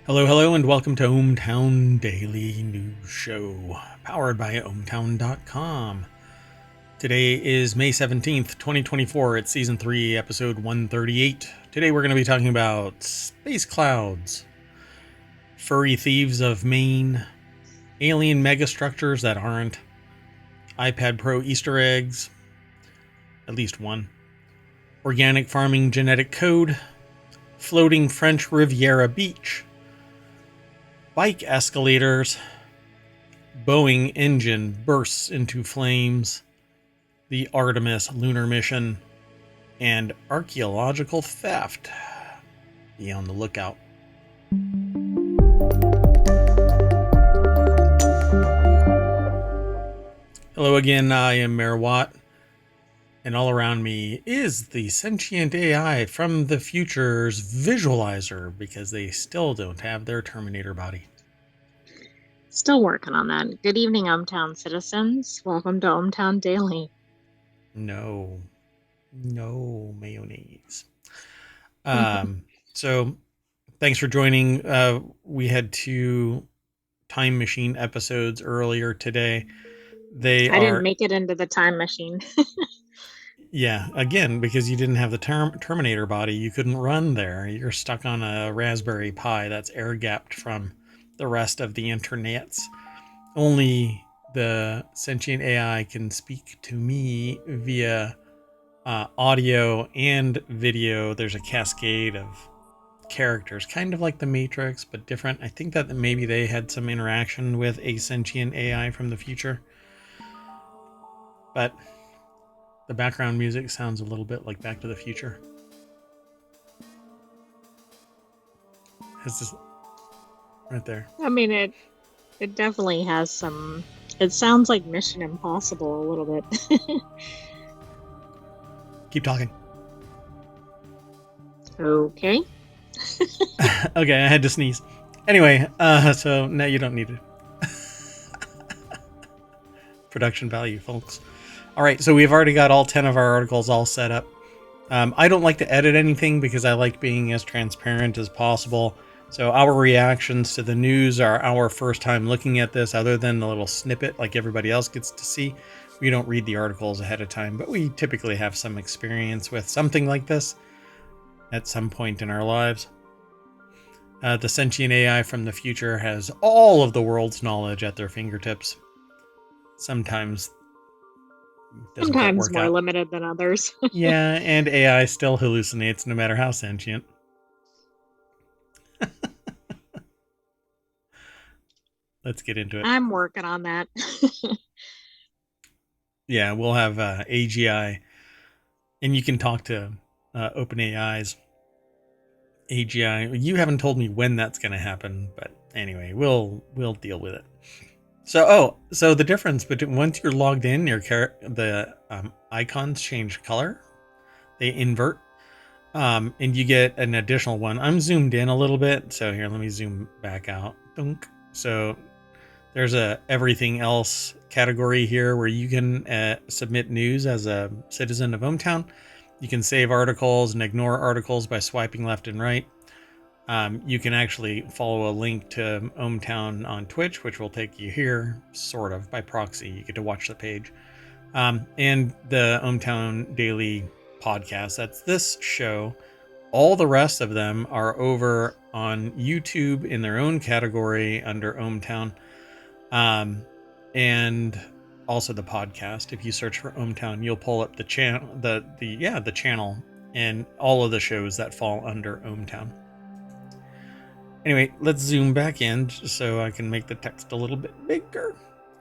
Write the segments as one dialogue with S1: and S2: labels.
S1: Hello, hello, and welcome to ohmTown Daily News Show, powered by ohmTown.com. Today is May 17th, 2024. It's Season 3, Episode 138. Today we're going to be talking about space clouds, furry thieves of Maine, alien megastructures that aren't, iPad Pro Easter eggs, at least one, organic farming genetic code, floating French Riviera beach, bike escalators, Boeing engine bursts into flames, the Artemis lunar mission, and archaeological theft. Be on the lookout. Hello again, I am Mayor Watt, and all around me is the sentient AI from the future's visualizer, because they still don't have their Terminator body.
S2: Still working on that. Good evening, ohmTown citizens. Welcome to ohmTown Daily.
S1: No mayonnaise. So thanks for joining. We had 2 time machine episodes earlier today.
S2: I didn't make it into the time machine.
S1: Yeah, again, because you didn't have the Terminator body, you couldn't run there. You're stuck on a Raspberry Pi that's air-gapped from the rest of the internets. Only the sentient AI can speak to me via audio and video. There's a cascade of characters, kind of like the Matrix, but different. I think that maybe they had some interaction with a sentient AI from the future. But the background music sounds a little bit like Back to the Future. It's just right there.
S2: I mean, it definitely has some. It sounds like Mission Impossible a little bit.
S1: Keep talking.
S2: Okay.
S1: Okay, I had to sneeze. Anyway, so now you don't need it. Production value, folks. All right, so we've already got all 10 of our articles all set up. I don't like to edit anything because I like being as transparent as possible. So our reactions to the news are our first time looking at this, other than the little snippet like everybody else gets to see. We don't read the articles ahead of time, but we typically have some experience with something like this at some point in our lives. The sentient AI from the future has all of the world's knowledge at their fingertips. Sometimes
S2: More limited than others.
S1: Yeah, and AI still hallucinates no matter how sentient. Let's get into it.
S2: I'm working on that.
S1: Yeah, we'll have AGI, and you can talk to OpenAI's AGI. You haven't told me when that's going to happen, but anyway, we'll deal with it. So the difference between once you're logged in, the icons change color, they invert, and you get an additional one. I'm zoomed in a little bit, so here, let me zoom back out. Dunk. So there's a everything else category here where you can submit news as a citizen of ohmTown. You can save articles and ignore articles by swiping left and right. You can actually follow a link to ohmTown on Twitch, which will take you here, sort of, by proxy. You get to watch the page. And the ohmTown Daily podcast, that's this show. All the rest of them are over on YouTube in their own category under ohmTown. And also the podcast. If you search for ohmTown, you'll pull up the channel, the channel, and all of the shows that fall under ohmTown. Anyway, let's zoom back in so I can make the text a little bit bigger,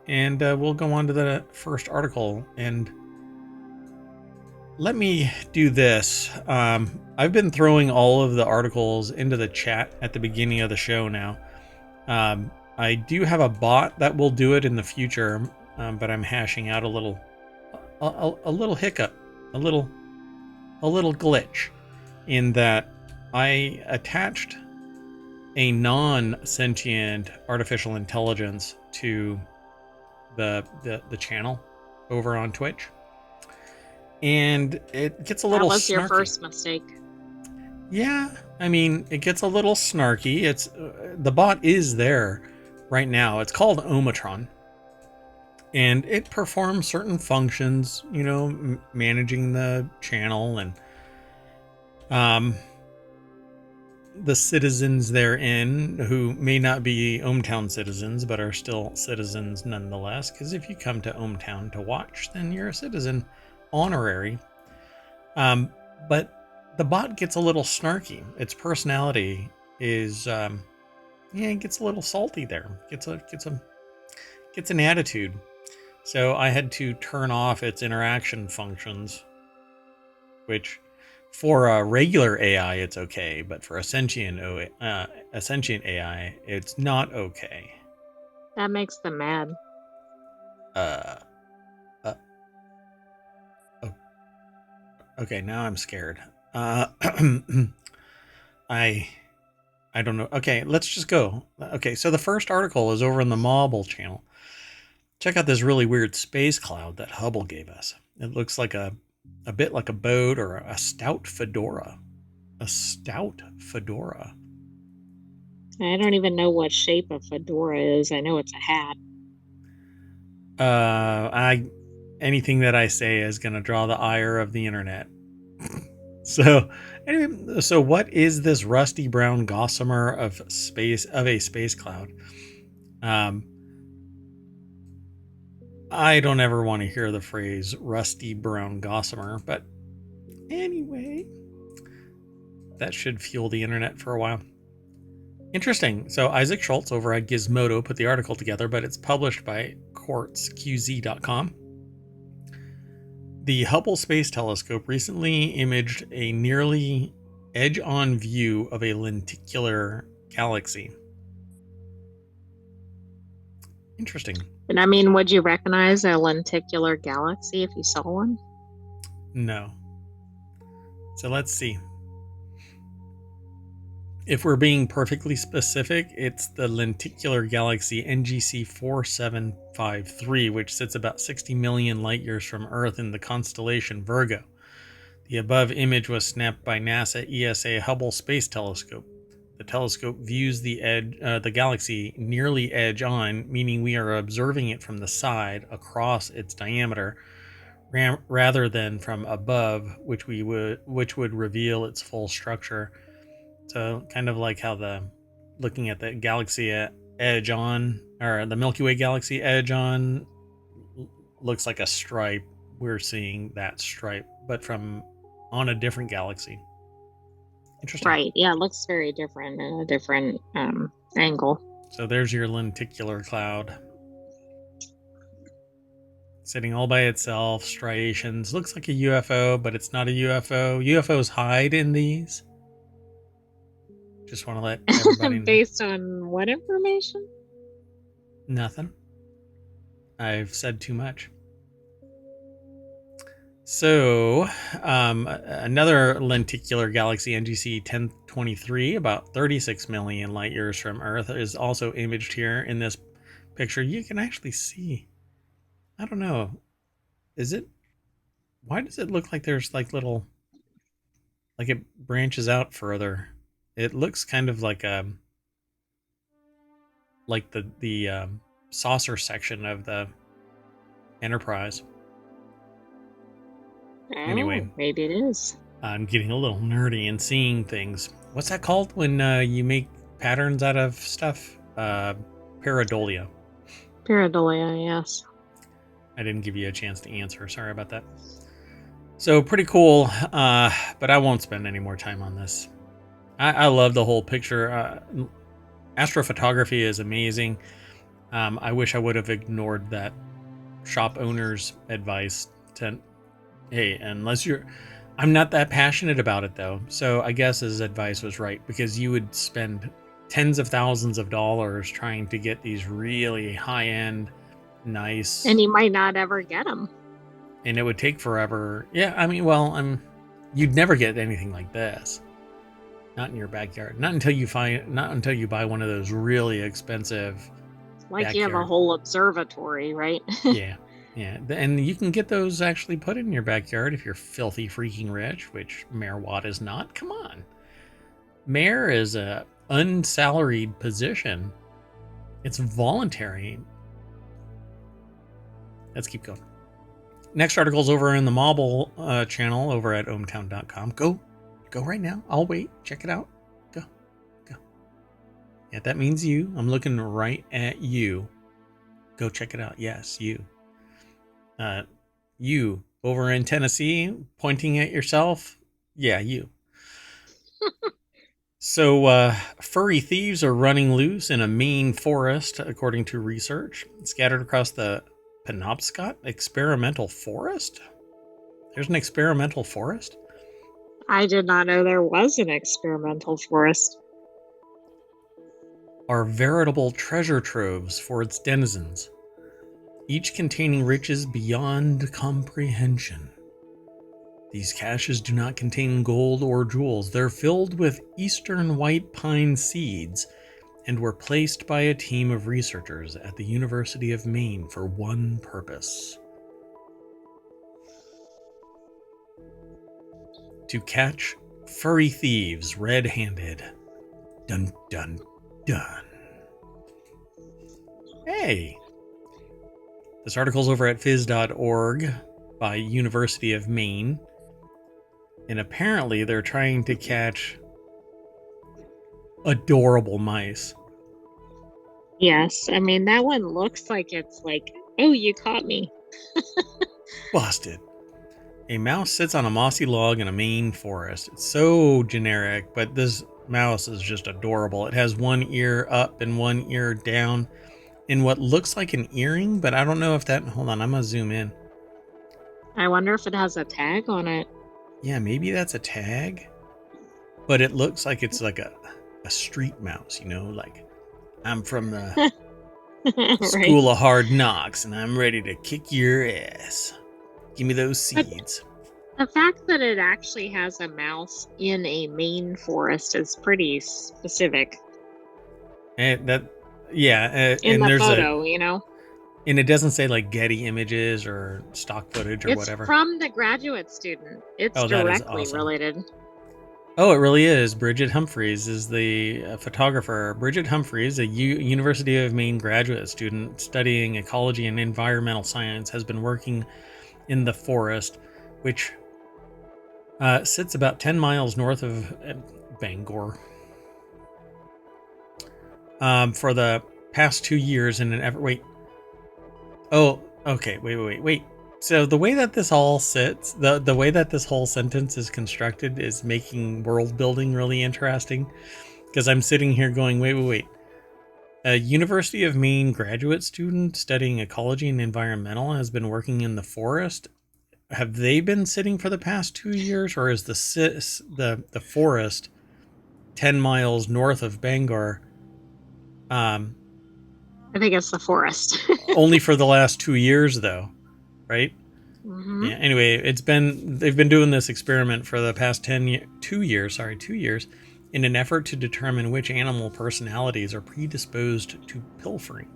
S1: and we'll go on to the first article. And let me do this. I've been throwing all of the articles into the chat at the beginning of the show now. I do have a bot that will do it in the future, but I'm hashing out a little hiccup, a little glitch, in that I attached a non-sentient artificial intelligence to the channel over on Twitch, and it gets a little snarky.
S2: That was your first mistake.
S1: Yeah, I mean, it gets a little snarky. It's the bot is there right now. It's called ohmTown, and it performs certain functions. Managing the channel and um, the citizens therein who may not be ohmTown citizens, but are still citizens nonetheless. Because if you come to ohmTown to watch, then you're a citizen honorary. Um, but the bot gets a little snarky. Its personality is, yeah, it gets a little salty there. Gets an attitude. So I had to turn off its interaction functions, which for a regular AI it's okay, but for a sentient AI it's not okay.
S2: That makes them mad.
S1: Uh, uh okay, now I'm scared. I I don't know. Okay, let's just go. Okay, so the first article is over in the Mobile channel. Check out this really weird space cloud that Hubble gave us. It looks like a bit like a boat or a stout fedora. A stout fedora.
S2: I don't even know what shape a fedora is. I know it's a hat.
S1: I anything that I say is going to draw the ire of the internet. So, anyway, so what is this rusty brown gossamer of a space cloud? Um, I don't ever want to hear the phrase rusty brown gossamer, but anyway, that should fuel the internet for a while. Interesting. So Isaac Schultz over at Gizmodo put the article together, but it's published by quartzqz.com. The Hubble Space Telescope recently imaged a nearly edge-on view of a lenticular galaxy. Interesting.
S2: And I mean, would you recognize a lenticular galaxy if you saw one?
S1: No. So let's see. If we're being perfectly specific, it's the lenticular galaxy NGC 4753, which sits about 60 million light years from Earth in the constellation Virgo. The above image was snapped by NASA ESA Hubble Space Telescope. The telescope views the galaxy nearly edge on, meaning we are observing it from the side across its diameter, rather than from above, which would reveal its full structure. So kind of like how looking at the galaxy edge on, or the Milky Way galaxy edge on, looks like a stripe. We're seeing that stripe, but from on a different galaxy. Interesting.
S2: Right. Yeah, it looks very different in a different angle.
S1: So there's your lenticular cloud. Sitting all by itself, striations. Looks like a UFO, but it's not a UFO. UFOs hide in these. Just want to let everybody know.
S2: Based on what information?
S1: Nothing. I've said too much. So, another lenticular galaxy, NGC 1023, about 36 million light years from Earth, is also imaged here in this picture. You can actually see, I don't know, why does it look like there's like it branches out further? It looks kind of like the saucer section of the Enterprise.
S2: Oh,
S1: Anyway,
S2: maybe it is.
S1: I'm getting a little nerdy and seeing things. What's that called when you make patterns out of stuff? Pareidolia.
S2: Pareidolia, yes.
S1: I didn't give you a chance to answer. Sorry about that. So pretty cool, but I won't spend any more time on this. I love the whole picture. Astrophotography is amazing. I wish I would have ignored that shop owner's advice to, hey, I'm not that passionate about it though. So I guess his advice was right, because you would spend tens of thousands of dollars trying to get these really high-end, nice.
S2: And you might not ever get them.
S1: And it would take forever. Yeah, I mean, well, you'd never get anything like this. Not in your backyard. Not until you buy one of those really expensive.
S2: Like backyard. You have a whole observatory, right?
S1: Yeah. And you can get those actually put in your backyard if you're filthy freaking rich, which Mayor Watt is not. Come on. Mayor is a unsalaried position. It's voluntary. Let's keep going. Next article's over in the Mobile channel over at ohmTown.com. Go right now. I'll wait. Check it out. Go. Yeah, that means you. I'm looking right at you. Go check it out. Yes, you. You over in Tennessee, pointing at yourself. Yeah, you. So, furry thieves are running loose in a Maine forest, according to research. Scattered across the Penobscot Experimental Forest? There's an experimental forest?
S2: I did not know there was an experimental forest.
S1: Are veritable treasure troves for its denizens, each containing riches beyond comprehension. These caches do not contain gold or jewels. They're filled with eastern white pine seeds and were placed by a team of researchers at the University of Maine for one purpose: to catch furry thieves red-handed. Dun dun dun. Hey! This article's over at phys.org by University of Maine. And apparently they're trying to catch adorable mice.
S2: Yes, I mean, that one looks like it's like, oh, you caught me.
S1: Busted. A mouse sits on a mossy log in a Maine forest. It's so generic, but this mouse is just adorable. It has one ear up and one ear down in what looks like an earring, but I don't know if that... Hold on, I'm going to zoom in.
S2: I wonder if it has a tag on it.
S1: Yeah, maybe that's a tag. But it looks like it's like a street mouse, you know? Like, I'm from the
S2: Right.
S1: School of Hard Knocks, and I'm ready to kick your ass. Give me those seeds.
S2: The fact that it actually has a mouse in a Maine forest is pretty specific.
S1: And that, yeah,
S2: In
S1: and
S2: the
S1: there's
S2: photo, you know?
S1: and it doesn't say like Getty images or stock footage or
S2: It's
S1: whatever.
S2: from the graduate student. It's
S1: Oh, that is
S2: directly
S1: awesome.
S2: related.
S1: Oh, it really is. Bridget Humphreys is the photographer. Bridget Humphreys, a University of Maine graduate student studying ecology and environmental science, has been working in the forest, which sits about 10 miles north of Bangor, for the past 2 years in an effort. Wait. Oh, okay. Wait. So the way that this all sits, the way that this whole sentence is constructed is making world building really interesting, because I'm sitting here going, wait. A University of Maine graduate student studying ecology and environmental has been working in the forest. Have they been sitting for the past 2 years, or is the forest 10 miles north of Bangor
S2: I think it's the forest.
S1: only for the last 2 years though, right?
S2: Mm-hmm.
S1: Yeah, anyway, they've been doing this experiment for the past 2 years in an effort to determine which animal personalities are predisposed to pilfering.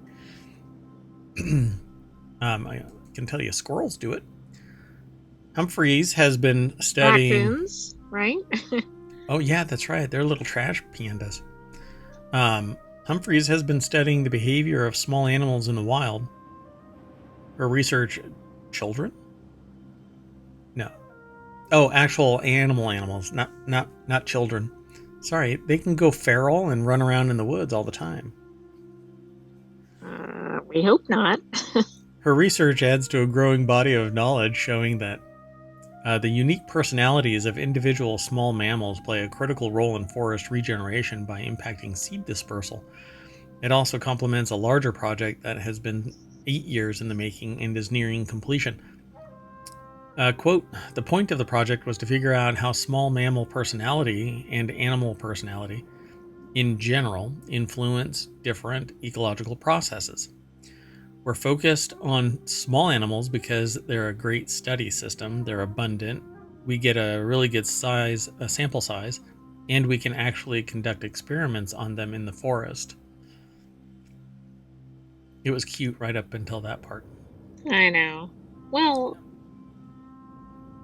S1: I can tell you squirrels do it. Humphreys has been studying...
S2: Raccoons, right?
S1: Oh yeah, that's right. They're little trash pandas. Humphreys has been studying the behavior of small animals in the wild. Her research... Children? No. Oh, actual animals, not children. Sorry, they can go feral and run around in the woods all the time.
S2: We hope not.
S1: Her research adds to a growing body of knowledge showing that the unique personalities of individual small mammals play a critical role in forest regeneration by impacting seed dispersal. It also complements a larger project that has been 8 years in the making and is nearing completion. Quote, the point of the project was to figure out how small mammal personality and animal personality in general influence different ecological processes. We're focused on small animals because they're a great study system, they're abundant, we get a really good sample size, and we can actually conduct experiments on them in the forest. It was cute right up until that part.
S2: I know. Well,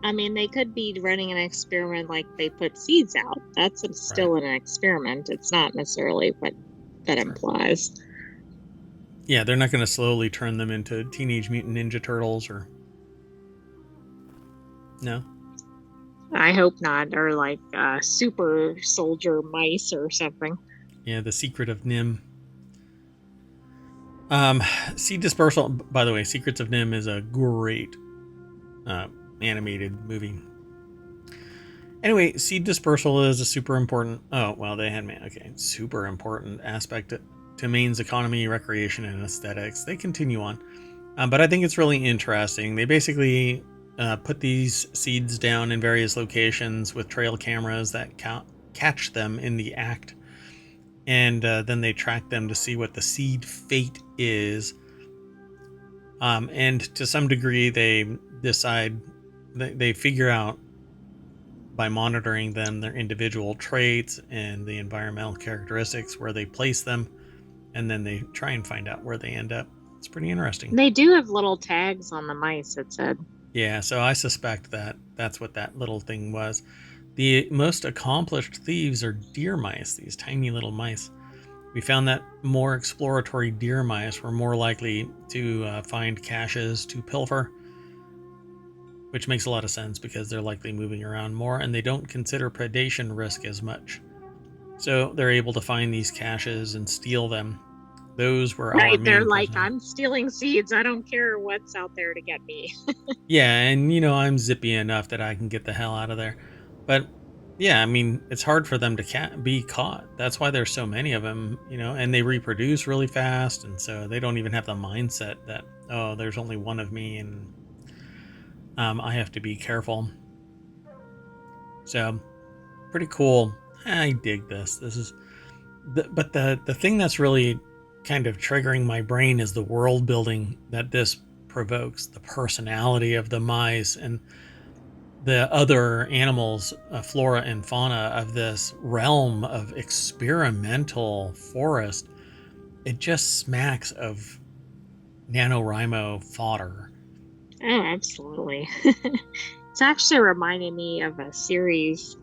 S2: I mean, they could be running an experiment like they put seeds out. That's
S1: Right.
S2: still an experiment. It's not necessarily what that
S1: Sure.
S2: implies.
S1: Yeah, they're not going to slowly turn them into Teenage Mutant Ninja Turtles or no.
S2: I hope not, or like super soldier mice or something.
S1: Yeah, The Secret of Nim. Um, Seed Dispersal. By the way, Secrets of Nim is a great uh, animated movie. Anyway, seed dispersal is a super important. Oh well, they had okay, super important aspect to Maine's economy, recreation, and aesthetics. They continue on, but I think it's really interesting. They basically put these seeds down in various locations with trail cameras that catch them in the act, and then they track them to see what the seed fate is. And to some degree, they decide they figure out by monitoring them their individual traits and the environmental characteristics where they place them, and then they try and find out where they end up. It's pretty interesting.
S2: They do have little tags on the mice, it said.
S1: Yeah, so I suspect that that's what that little thing was. The most accomplished thieves are deer mice, these tiny little mice. We found that more exploratory deer mice were more likely to find caches to pilfer, which makes a lot of sense because they're likely moving around more and they don't consider predation risk as much. So they're able to find these caches and steal them. Those were our
S2: Right, they're
S1: main
S2: like,
S1: personnel.
S2: I'm stealing seeds. I don't care what's out there to get me.
S1: Yeah, and I'm zippy enough that I can get the hell out of there. But yeah, I mean, it's hard for them to be caught. That's why there's so many of them, and they reproduce really fast. And so they don't even have the mindset that, oh, there's only one of me and I have to be careful. So pretty cool. I dig this. This is, but the thing that's really kind of triggering my brain is the world building that this provokes, the personality of the mice and the other animals, flora and fauna of this realm of experimental forest. It just smacks of NaNoWriMo fodder.
S2: Oh, absolutely. It's actually reminding me of a series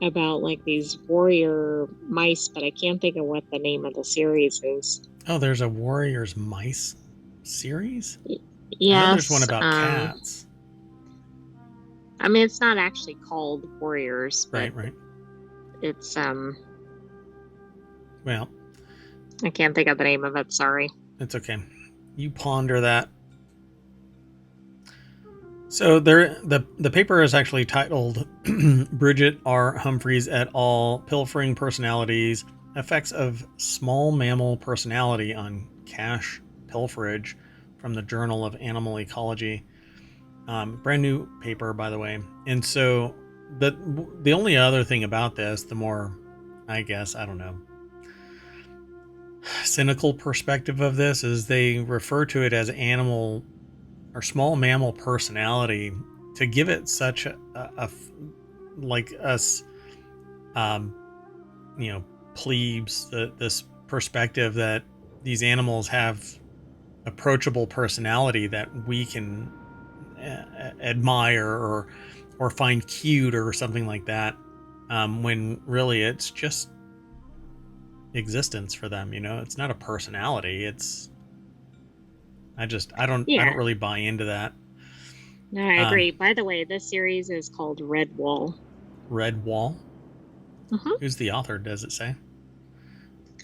S2: about like these warrior mice, but I can't think of what the name of the series is.
S1: Oh, there's a Warriors Mice series? I know there's one
S2: Yes,
S1: about cats.
S2: I mean it's not actually called Warriors, but
S1: Right.
S2: it's
S1: Well,
S2: I can't think of the name of it, sorry.
S1: it's okay. You ponder that. So the paper is actually titled Bridget R. Humphreys et al. Pilfering Personalities, Effects of Small Mammal Personality on Cache Pilferage from the Journal of Animal Ecology. Brand new paper, by the way. And so the only other thing about this, the more, I guess, I don't know, cynical perspective of this is they refer to it as animal or small mammal personality to give it such a like us, um, plebes, this perspective that these animals have approachable personality that we can admire or find cute or something like that, when really it's just existence for them. It's not a personality. It's I don't
S2: Yeah,
S1: really buy into that.
S2: no, I
S1: um
S2: agree. By the way, this series is called Red Wall.
S1: Red Wall.
S2: Uh-huh.
S1: Who's the author? Does it say?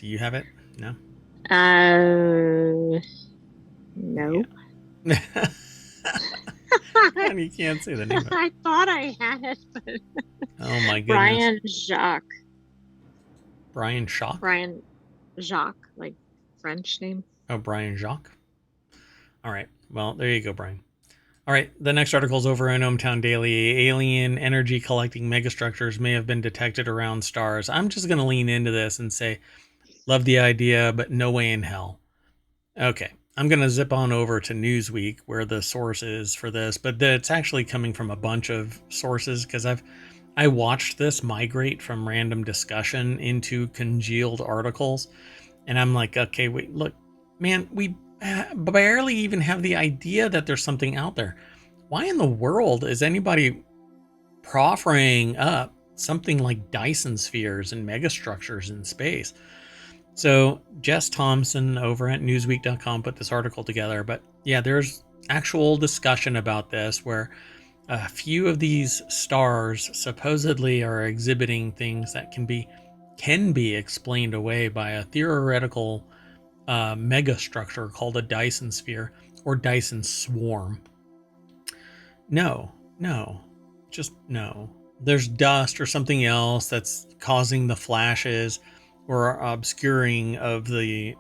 S1: Do you have it? No.
S2: No.
S1: Yeah. And you can't say the name of it.
S2: I thought I had it, but
S1: Oh my goodness.
S2: Brian Jacques.
S1: Brian Schock.
S2: Brian Jacques, like French name.
S1: Oh, Brian Jacques. All right. Well, there you go, Brian. All right. The next article is over in ohmTown Daily. Alien energy collecting megastructures may have been detected around stars. I'm just going to lean into this and say, love the idea, but no way in hell. Okay. I'm going to zip on over to Newsweek where the source is for this, but it's actually coming from a bunch of sources because I watched this migrate from random discussion into congealed articles. And I'm like, okay, wait, look, man, we barely even have the idea that there's something out there. Why in the world is anybody proffering up something like Dyson spheres and megastructures in space. So Jess Thompson over at Newsweek.com put this article together. But yeah, there's actual discussion about this where a few of these stars supposedly are exhibiting things that can be explained away by a theoretical megastructure called a Dyson sphere or Dyson swarm. No, no, just no. There's dust or something else that's causing the flashes or obscuring of the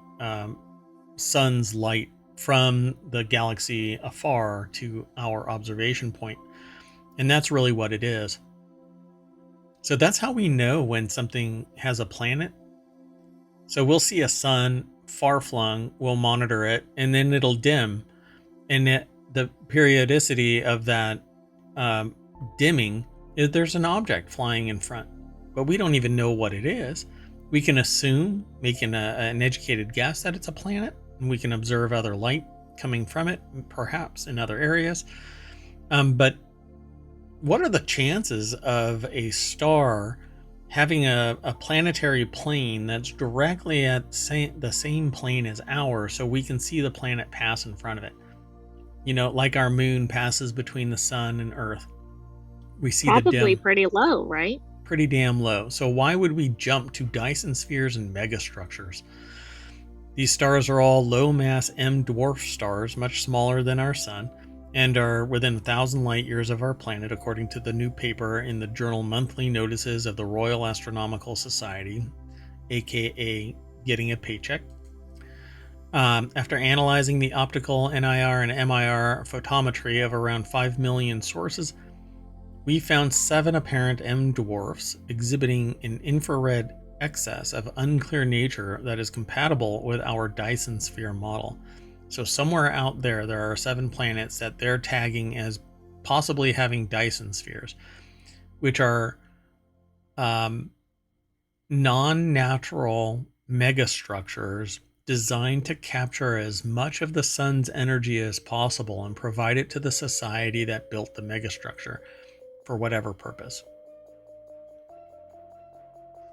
S1: sun's light from the galaxy afar to our observation point. And that's really what it is. So that's how we know when something has a planet. So we'll see a sun far flung, we'll monitor it, and then it'll dim. And the periodicity of that dimming is there's an object flying in front, but we don't even know what it is. We can assume, making an educated guess, that it's a planet, and we can observe other light coming from it, perhaps in other areas. But what are the chances of a star having a planetary plane that's directly at the same plane as ours, so we can see the planet pass in front of it? You know, like our moon passes between the sun and Earth. We see
S2: Probably
S1: the dim.
S2: pretty low, right?
S1: Pretty damn low. So why would we jump to Dyson spheres and megastructures? These stars are all low mass M dwarf stars, much smaller than our sun, and are within 1,000 light years of our planet, according to the new paper in the journal Monthly Notices of the Royal Astronomical Society, aka getting a paycheck. After analyzing the optical NIR and MIR photometry of around 5 million sources, we found 7 apparent M dwarfs exhibiting an infrared excess of unclear nature that is compatible with our Dyson sphere model. So somewhere out there, there are 7 planets that they're tagging as possibly having Dyson spheres, which are non-natural megastructures designed to capture as much of the sun's energy as possible and provide it to the society that built the megastructure for whatever purpose.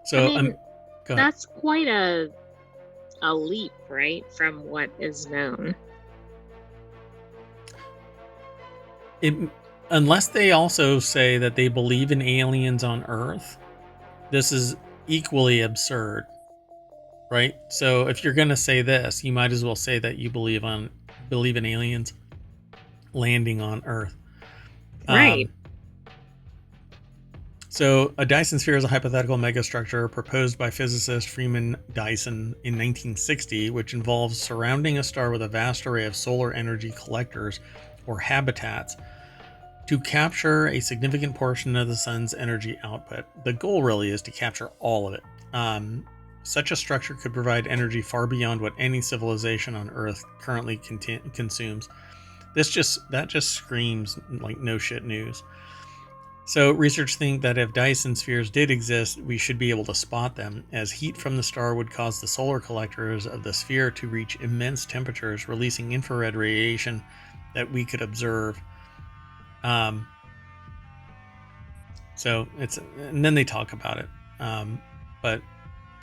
S1: So,
S2: I mean,
S1: go ahead.
S2: that's quite a leap, right, from what is known.
S1: Unless they also say that they believe in aliens on Earth, this is equally absurd, right? So if you're going to say this, you might as well say that you believe in aliens landing on Earth.
S2: Right.
S1: So a Dyson sphere is a hypothetical megastructure proposed by physicist Freeman Dyson in 1960, which involves surrounding a star with a vast array of solar energy collectors or habitats to capture a significant portion of the sun's energy output. The goal really is to capture all of it. Such a structure could provide energy far beyond what any civilization on Earth currently consumes. That just screams like no shit news. So researchers think that if Dyson spheres did exist, we should be able to spot them, as heat from the star would cause the solar collectors of the sphere to reach immense temperatures, releasing infrared radiation that we could observe. And then they talk about it. But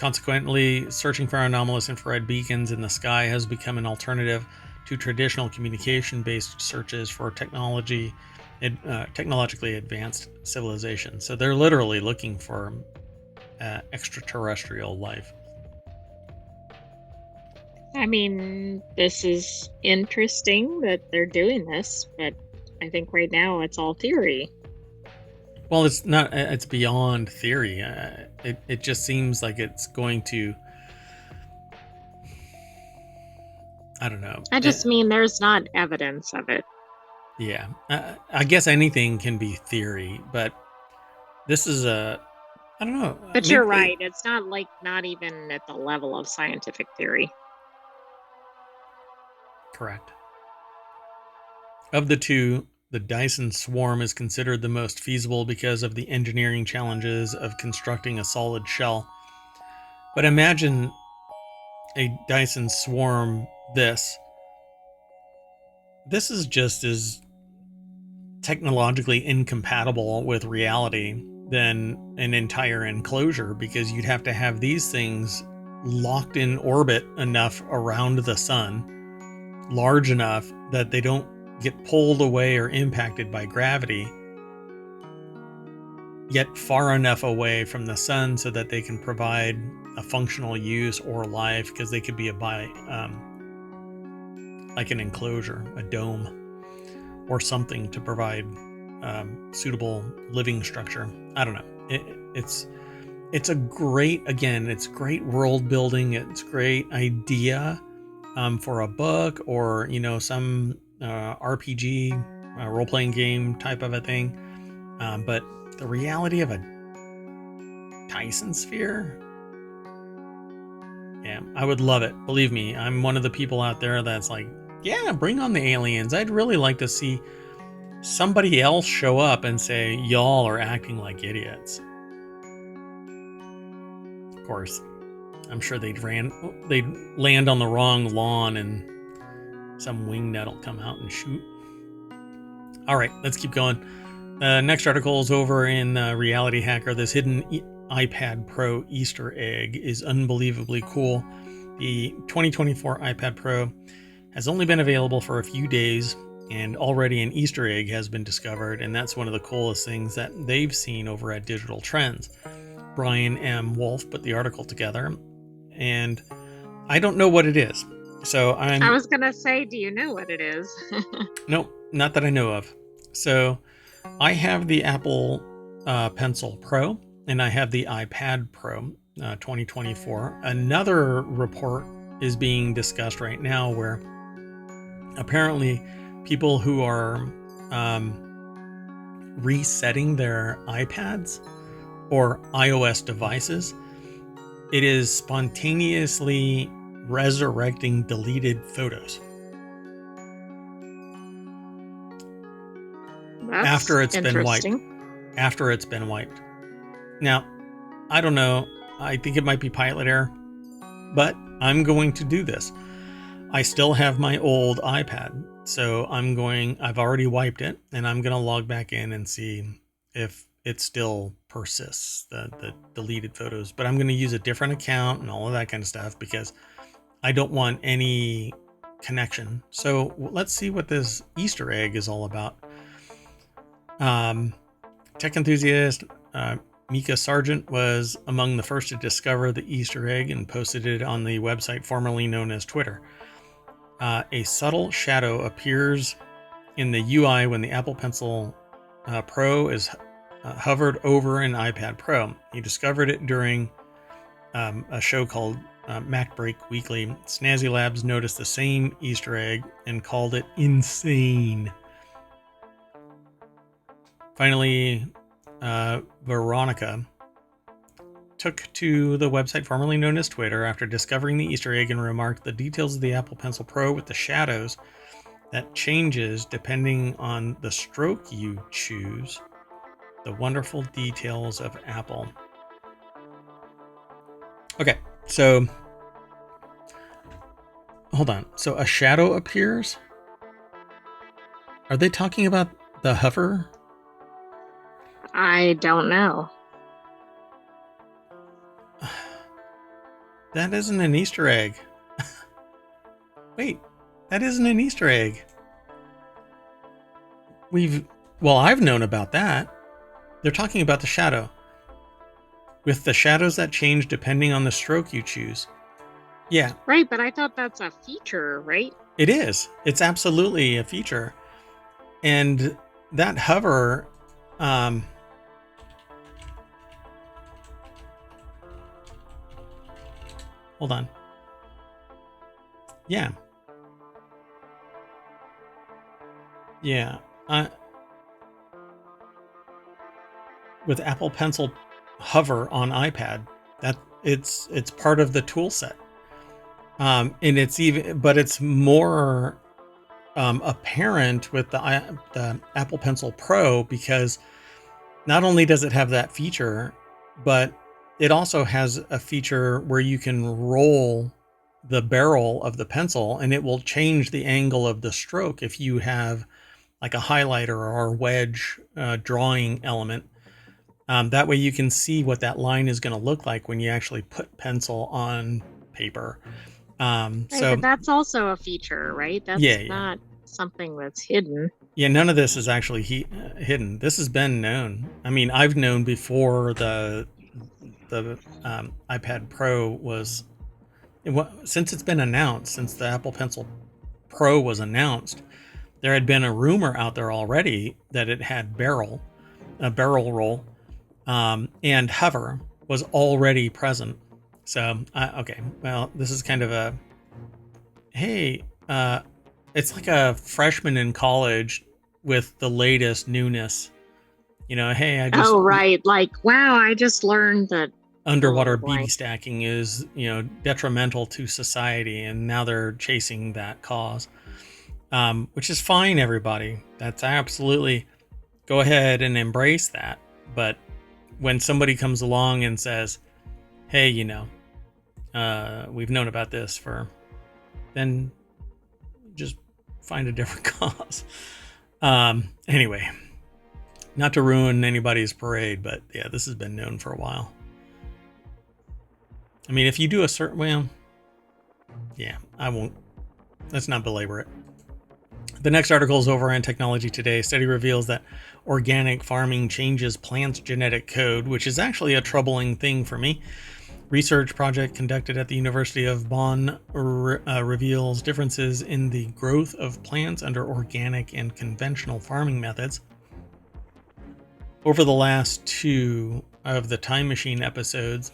S1: consequently, searching for anomalous infrared beacons in the sky has become an alternative to traditional communication-based searches for technologically advanced civilization. So they're literally looking for extraterrestrial life.
S2: I mean, this is interesting that they're doing this, but I think right now it's all theory.
S1: Well, it's not. It's beyond theory. It just seems like it's going to. I don't know.
S2: I just mean there's not evidence of it.
S1: Yeah, I guess anything can be theory, but this is I don't know.
S2: But you're right. It's not even at the level of scientific theory.
S1: Correct. Of the two, the Dyson swarm is considered the most feasible because of the engineering challenges of constructing a solid shell. But imagine a Dyson swarm this is just as technologically incompatible with reality than an entire enclosure, because you'd have to have these things locked in orbit enough around the sun, large enough that they don't get pulled away or impacted by gravity, yet far enough away from the sun so that they can provide a functional use or life, because they could be like an enclosure, a dome, or something to provide suitable living structure. I don't know. It's a great, again, it's great world building. It's great idea for a book, or some RPG role playing game type of a thing. But the reality of a Dyson sphere, yeah, I would love it. Believe me, I'm one of the people out there that's like, yeah, bring on the aliens. I'd really like to see somebody else show up and say, y'all are acting like idiots. Of course, I'm sure they'd land on the wrong lawn and some wingnut will come out and shoot. All right, let's keep going. Next article is over in Reality Hacker. This hidden iPad Pro Easter egg is unbelievably cool. The 2024 iPad Pro has only been available for a few days, and already an Easter egg has been discovered, and that's one of the coolest things that they've seen over at Digital Trends. Brian M. Wolf put the article together, and I don't know what it is. So I
S2: was going to say, do you know what it is?
S1: Nope, not that I know of. So I have the Apple Pencil Pro, and I have the iPad Pro 2024. Another report is being discussed right now where apparently people who are resetting their iPads or iOS devices, it is spontaneously resurrecting deleted photos.
S2: That's
S1: after it's been wiped. Now, I don't know. I think it might be pilot error, but I'm going to do this. I still have my old iPad, so I've already wiped it, and I'm going to log back in and see if it still persists, the deleted photos. But I'm going to use a different account and all of that kind of stuff because I don't want any connection. So let's see what this Easter egg is all about. Tech enthusiast Mika Sargent was among the first to discover the Easter egg and posted it on the website formerly known as Twitter. A subtle shadow appears in the UI when the Apple Pencil Pro is hovered over an iPad Pro. He discovered it during a show called Mac Break Weekly. Snazzy Labs noticed the same Easter egg and called it insane. Finally, Veronica took to the website formerly known as Twitter after discovering the Easter egg and remarked the details of the Apple Pencil Pro with the shadows that changes depending on the stroke you choose. The wonderful details of Apple. Okay, so hold on. So a shadow appears? Are they talking about the hover?
S2: I don't know.
S1: That isn't an Easter egg. Wait, that isn't an Easter egg. I've known about that. They're talking about the shadow. With the shadows that change depending on the stroke you choose. Yeah.
S2: Right, but I thought that's a feature, right?
S1: It is. It's absolutely a feature. And that hover, hold on. Yeah. Yeah. With Apple Pencil hover on iPad, that it's part of the tool set. And it's more apparent with the Apple Pencil Pro, because not only does it have that feature, but it also has a feature where you can roll the barrel of the pencil and it will change the angle of the stroke if you have like a highlighter or a wedge drawing element. That way you can see what that line is going to look like when you actually put pencil on paper.
S2: Right, but
S1: So
S2: that's also a feature, right?
S1: yeah,
S2: That's
S1: yeah.
S2: not something that's hidden.
S1: Yeah, none of this is actually hidden. This has been known. I mean, I've known before the iPad Pro was, since it's been announced, since the Apple Pencil Pro was announced, there had been a rumor out there already that it had a barrel roll, and hover was already present. So, okay, well, this is kind of a, hey, it's like a freshman in college with the latest newness. Hey, I just
S2: Oh, right. Like, wow, I just learned that fill in
S1: underwater
S2: the
S1: BB
S2: blank.
S1: stacking is, detrimental to society, and now they're chasing that cause, which is fine, everybody. That's absolutely, go ahead and embrace that. But when somebody comes along and says, hey, we've known about this then just find a different cause. Anyway, not to ruin anybody's parade, but yeah, this has been known for a while. I mean, if you do a certain, well, yeah, I won't, let's not belabor it. The next article is over on Technology Today. Study reveals that organic farming changes plants' genetic code, which is actually a troubling thing for me. Research project conducted at the University of Bonn reveals differences in the growth of plants under organic and conventional farming methods. Over the last two of the Time Machine episodes,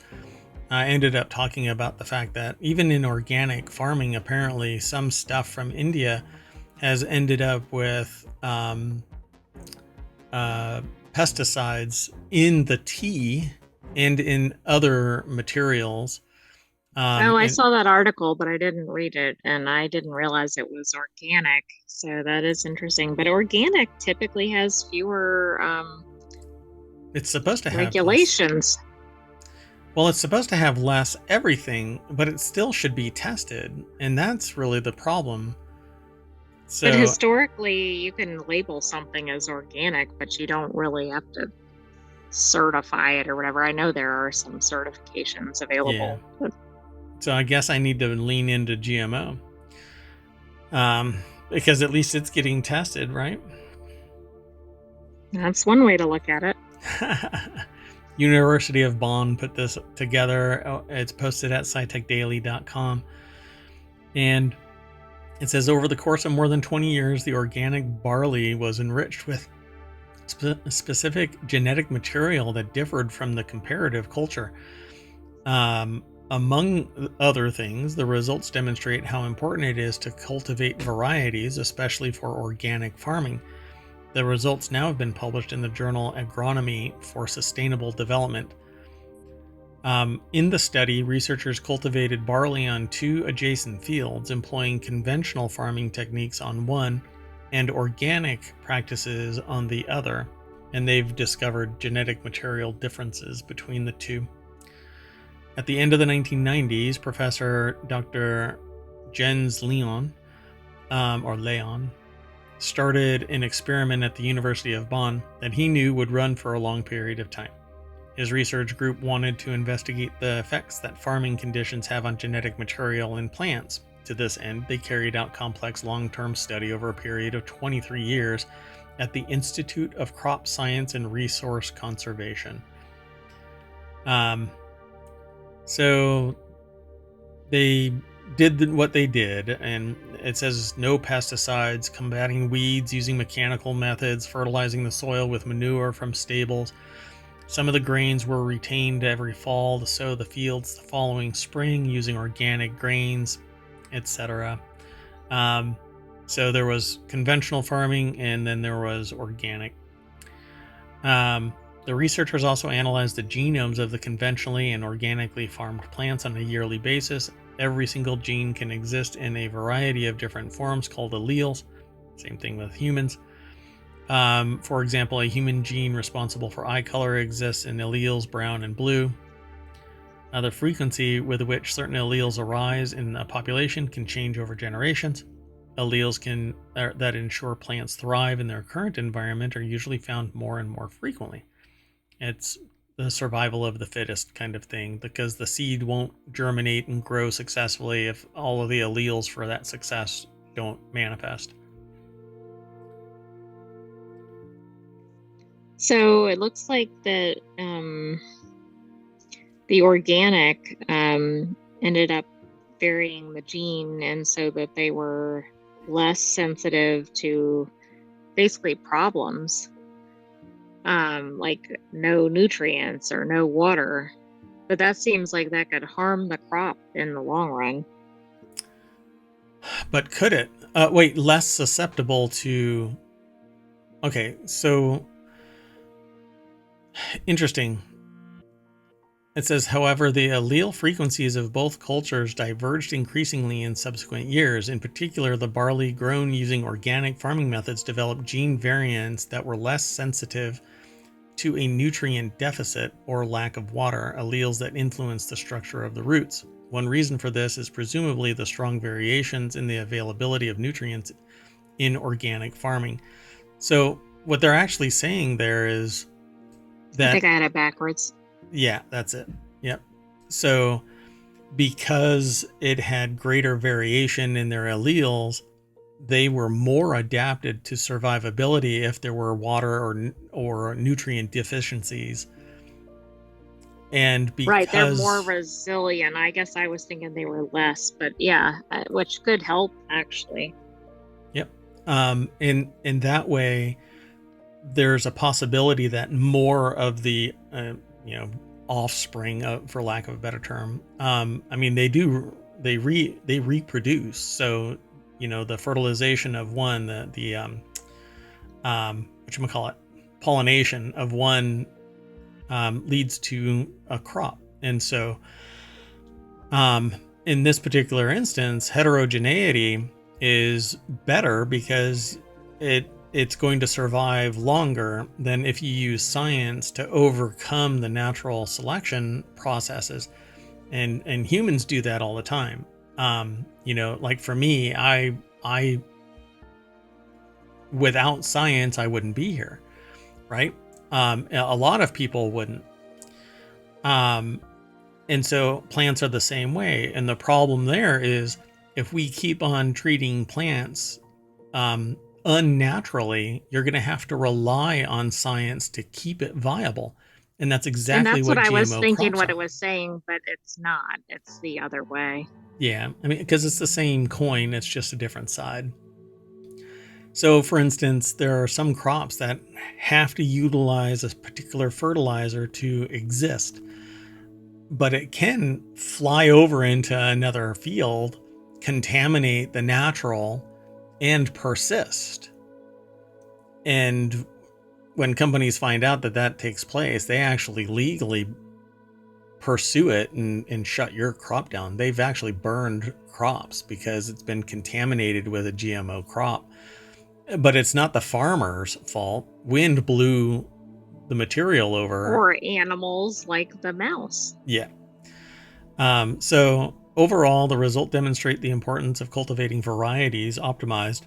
S1: I ended up talking about the fact that even in organic farming, apparently some stuff from India has ended up with pesticides in the tea and in other materials.
S2: Oh, I
S1: And
S2: saw that article, but I didn't read it, and I didn't realize it was organic. So that is interesting. But organic typically has fewer
S1: it's supposed to have less.
S2: regulations.
S1: Well, it's supposed to have less everything, but it still should be tested. And that's really the problem.
S2: But
S1: So,
S2: historically, you can label something as organic, but you don't really have to certify it or whatever. I know there are some certifications
S1: yeah.
S2: available. But
S1: So I guess I need to lean into GMO. Because at least it's getting tested, right?
S2: that's one way to look at it.
S1: University of Bonn put this together. It's posted at scitechdaily.com. And it says, over the course of more than 20 years, the organic barley was enriched with specific genetic material that differed from the comparative culture. Among other things, the results demonstrate how important it is to cultivate varieties, especially for organic farming. The results now have been published in the journal Agronomy for Sustainable Development. In the study, researchers cultivated barley on 2 adjacent fields, employing conventional farming techniques on one and organic practices on the other, and they've discovered genetic material differences between the two. At the end of the 1990s, Professor Dr. Jens Leon, started an experiment at the University of Bonn that he knew would run for a long period of time. His research group wanted to investigate the effects that farming conditions have on genetic material in plants. To this end, they carried out complex long-term study over a period of 23 years at the Institute of Crop Science and Resource Conservation. So they did what they did, and it says no pesticides, combating weeds using mechanical methods, fertilizing the soil with manure from stables. Some of the grains were retained every fall to sow the fields the following spring using organic grains, etc. So there was conventional farming, and then there was organic. The researchers also analyzed the genomes of the conventionally and organically farmed plants on a yearly basis. Every single gene can exist in a variety of different forms called alleles. Same thing with humans. For example, a human gene responsible for eye color exists in alleles brown and blue. The frequency with which certain alleles arise in a population can change over generations. alleles that ensure plants thrive in their current environment are usually found more and more frequently. It's the survival of the fittest kind of thing, because the seed won't germinate and grow successfully if all of the alleles for that success don't manifest.
S2: So it looks like that the organic ended up varying the gene, and so that they were less sensitive to basically problems, like no nutrients or no water. But that seems like that could harm the crop in the long run.
S1: But could it? Less susceptible to. Okay, so interesting. It says, however, the allele frequencies of both cultures diverged increasingly in subsequent years. In particular, the barley grown using organic farming methods developed gene variants that were less sensitive to a nutrient deficit or lack of water, alleles that influence the structure of the roots. One reason for this is presumably the strong variations in the availability of nutrients in organic farming. So, what they're actually saying there is that.
S2: I think I had it backwards.
S1: Yeah, that's it. Yep. So, because it had greater variation in their alleles, they were more adapted to survivability if there were water or nutrient deficiencies. And because
S2: Right, they're more resilient. I guess I was thinking they were less, but yeah, which could help actually.
S1: Yep. In that way, there's a possibility that more of the offspring, for lack of a better term. I mean, they reproduce. So, the fertilization of one, whatchamacallit, pollination of one leads to a crop. And so, in this particular instance, heterogeneity is better because it's going to survive longer than if you use science to overcome the natural selection processes. And humans do that all the time. Like for me, I without science, I wouldn't be here, right? A lot of people wouldn't. And so plants are the same way. And the problem there is if we keep on treating plants unnaturally, you're going to have to rely on science to keep it viable. And that's
S2: And
S1: exactly
S2: that's what
S1: what
S2: I was
S1: GMO
S2: thinking
S1: crops
S2: what
S1: are.
S2: it was saying, but it's not. It's the other way.
S1: Yeah, I mean, because it's the same coin, it's just a different side. So, for instance, there are some crops that have to utilize a particular fertilizer to exist, but it can fly over into another field, contaminate the natural, and persist. And when companies find out that that takes place, they actually legally pursue it and shut your crop down. They've actually burned crops because it's been contaminated with a GMO crop. But it's not the farmer's fault. Wind blew the material over.
S2: Or animals like the mouse.
S1: Yeah. So overall, the result demonstrate the importance of cultivating varieties optimized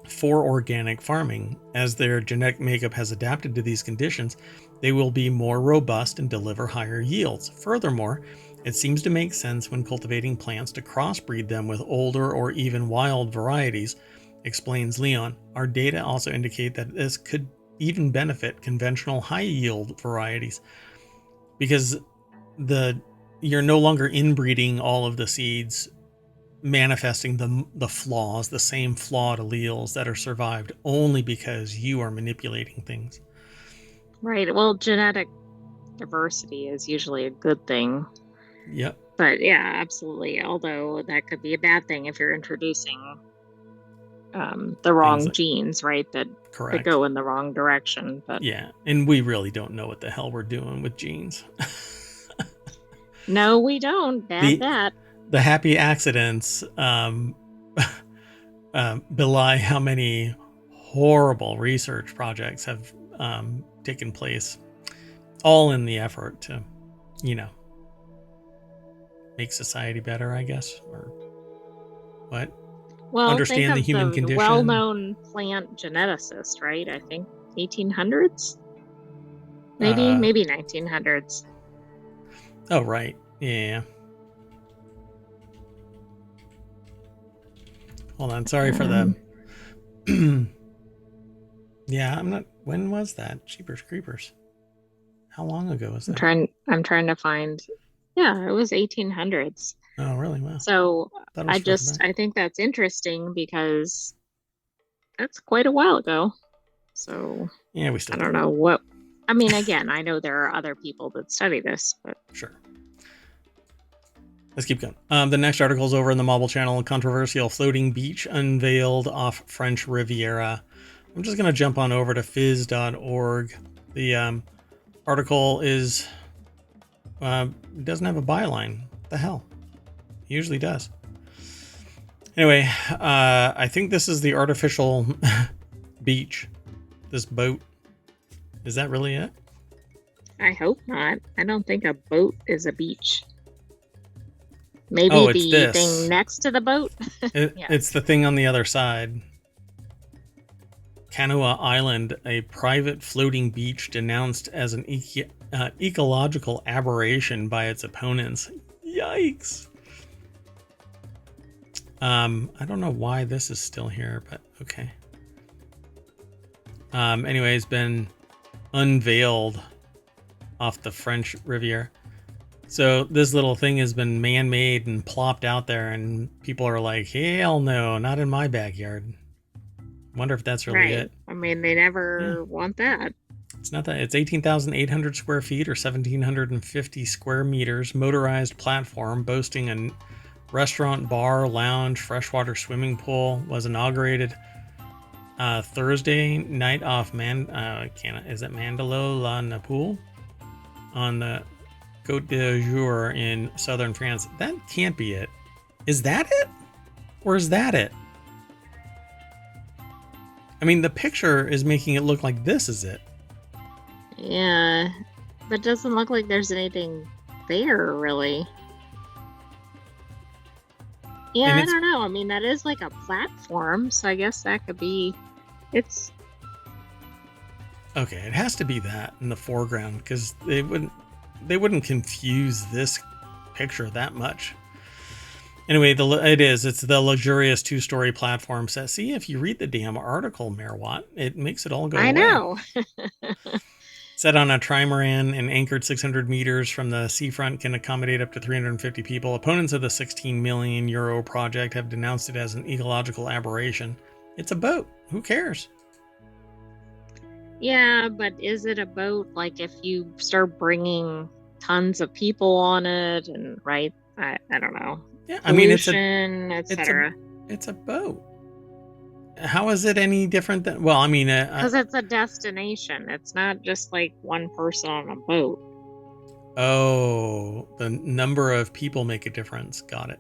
S1: for organic farming. As their genetic makeup has adapted to these conditions, they will be more robust and deliver higher yields. Furthermore, it seems to make sense when cultivating plants to crossbreed them with older or even wild varieties, explains Leon. Our data also indicate that this could even benefit conventional high-yield varieties because you're no longer inbreeding all of the seeds, manifesting the flaws, the same flawed alleles that are survived only because you are manipulating things.
S2: Right. Well, genetic diversity is usually a good thing.
S1: Yep.
S2: But yeah, absolutely. Although that could be a bad thing if you're introducing the wrong genes, right? That go in the wrong direction. But
S1: yeah, and we really don't know what the hell we're doing with genes.
S2: No, we don't. Bad.
S1: The happy accidents belie how many horrible research projects have taken place, all in the effort to, make society better, I guess, or what?
S2: Well, think
S1: understand the
S2: of
S1: human
S2: the
S1: condition.
S2: well-known plant geneticist, right? I think 1800s,
S1: Uh,
S2: maybe 1900s.
S1: oh, right. Yeah. Hold on. Sorry for the.
S2: Um,
S1: Yeah, I'm not. When was that? Jeepers Creepers. How long ago was that?
S2: I'm trying to find. Yeah, it was 1800s.
S1: Oh, really? Wow.
S2: So
S1: Thought it was further back.
S2: I think that's interesting because that's quite a while ago. So
S1: Yeah, we
S2: I
S1: still
S2: don't
S1: don't
S2: know
S1: know.
S2: what, I mean, again, I know there are other people that study this, but
S1: Sure. Let's keep going. The next article is over in the Mobile Channel. Controversial floating beach unveiled off French Riviera. I'm just going to jump on over to phys.org. The article is doesn't have a byline. What the hell? It usually does. Anyway, I think this is the artificial beach. This boat. Is that really it?
S2: I hope not. I don't think a boat is a beach.
S1: Oh,
S2: Maybe
S1: it's
S2: the thing
S1: this.
S2: next to the boat.
S1: It's
S2: Yes.
S1: the thing on the other side. Canoa Island, a private floating beach denounced as an ecological aberration by its opponents. Yikes. I don't know why this is still here, but okay. Anyway, it's been unveiled off the French Riviera. So this little thing has been man-made and plopped out there, and people are like, hell no, not in my backyard. Wonder if that's really
S2: Right.
S1: it.
S2: I mean, they
S1: Yeah,
S2: never want that.
S1: it's not that. It's 18,800 square feet or 1,750 square meters, motorized platform boasting a restaurant, bar, lounge, freshwater swimming pool, was inaugurated Thursday night off is it Mandelo La Napoule on the Côte d'Azur in southern France. That can't be it. Is that it? Or is that it? I mean, the picture is making it look like this is it.
S2: Yeah. But it doesn't look like there's anything there, really. Yeah,
S1: And
S2: I
S1: it's
S2: don't know. I mean, that is like a platform, so I guess that could be. It's
S1: okay. It has to be that in the foreground because they wouldn't confuse this picture that much. Anyway, it's the luxurious two-story platform set. See, if you read the damn article, Merwatt, it makes it all go
S2: I
S1: away.
S2: know.
S1: Set on a trimaran and anchored 600 meters from the seafront, can accommodate up to 350 people. Opponents of the 16 million euro project have denounced it as an ecological aberration. It's a boat. Who cares?
S2: Yeah, but is it a boat? Like if you start bringing tons of people on it, and right? I don't know.
S1: Yeah, I mean
S2: Pollution,
S1: it's a
S2: etc.
S1: it's a boat. How is it any different than? Well, I mean,
S2: Because it's a destination. It's not just like one person on a boat.
S1: oh, the number of people make a difference. Got it.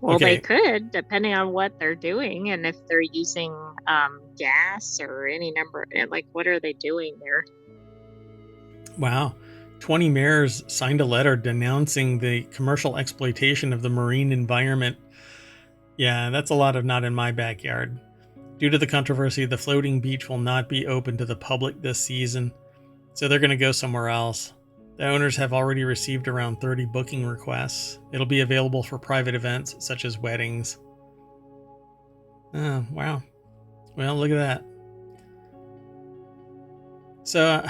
S2: Well, they
S1: Okay.
S2: could, depending on what they're doing, and if they're using gas or any number. Like, what are they doing there?
S1: Wow. 20 mayors signed a letter denouncing the commercial exploitation of the marine environment. Yeah, that's a lot of not in my backyard. Due to the controversy, the floating beach will not be open to the public this season, so they're going to go somewhere else. The owners have already received around 30 booking requests. It'll be available for private events such as weddings. Oh, wow. Well, look at that. So,